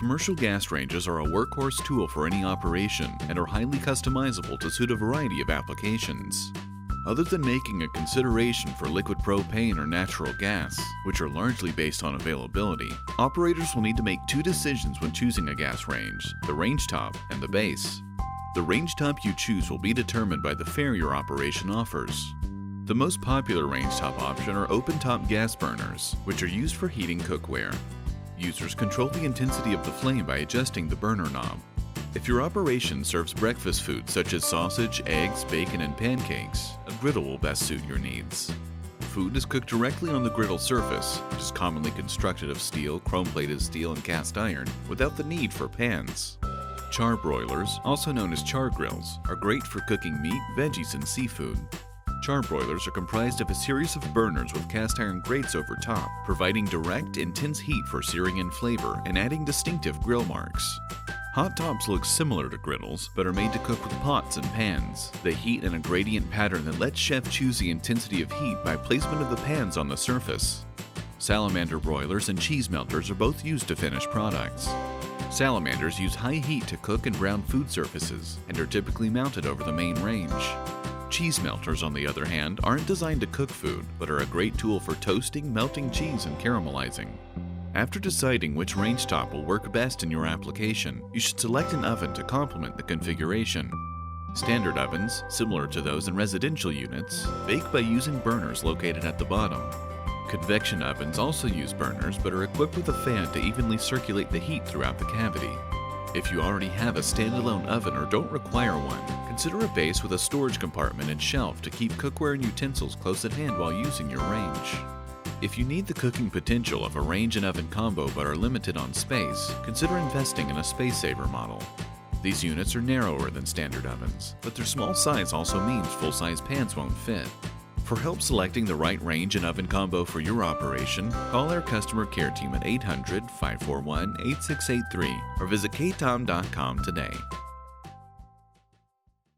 Commercial gas ranges are a workhorse tool for any operation and are highly customizable to suit a variety of applications. Other than making a consideration for liquid propane or natural gas, which are largely based on availability, operators will need to make two decisions when choosing a gas range: the range top and the base. The range top you choose will be determined by the fare your operation offers. The most popular range top option are open-top gas burners, which are used for heating cookware. Users control the intensity of the flame by adjusting the burner knob. If your operation serves breakfast foods such as sausage, eggs, bacon, and pancakes, a griddle will best suit your needs. Food is cooked directly on the griddle surface, which is commonly constructed of steel, chrome-plated steel, and cast iron, without the need for pans. Charbroilers, also known as CHARGRILLS, are great for cooking meat, veggies, and seafood. Charbroilers are comprised of a series of burners with cast iron grates over top, providing direct, intense heat for searing in flavor and adding distinctive grill marks. Hot tops look similar to griddles, but are made to cook with pots and pans. They heat in a gradient pattern that lets chef choose the intensity of heat by placement of the pans on the surface. Salamander broilers and cheese melters are both used to finish products. Salamanders use high heat to cook and brown food surfaces and are typically mounted over the main range. Cheese melters, on the other hand, aren't designed to cook food, but are a great tool for toasting, melting cheese, and caramelizing. After deciding which range top will work best in your application, you should select an oven to complement the configuration. Standard ovens, similar to those in residential units, bake by using burners located at the bottom. Convection ovens also use burners but are equipped with a fan to evenly circulate the heat throughout the cavity. If you already have a standalone oven or don't require one, consider a base with a storage compartment and shelf to keep cookware and utensils close at hand while using your range. If you need the cooking potential of a range and oven combo but are limited on space, consider investing in a space saver model. These units are narrower than standard ovens, but their small size also means full-size pans won't fit. For help selecting the right range and oven combo for your operation, call our customer care team at 800-541-8683 or visit KaTom.com today.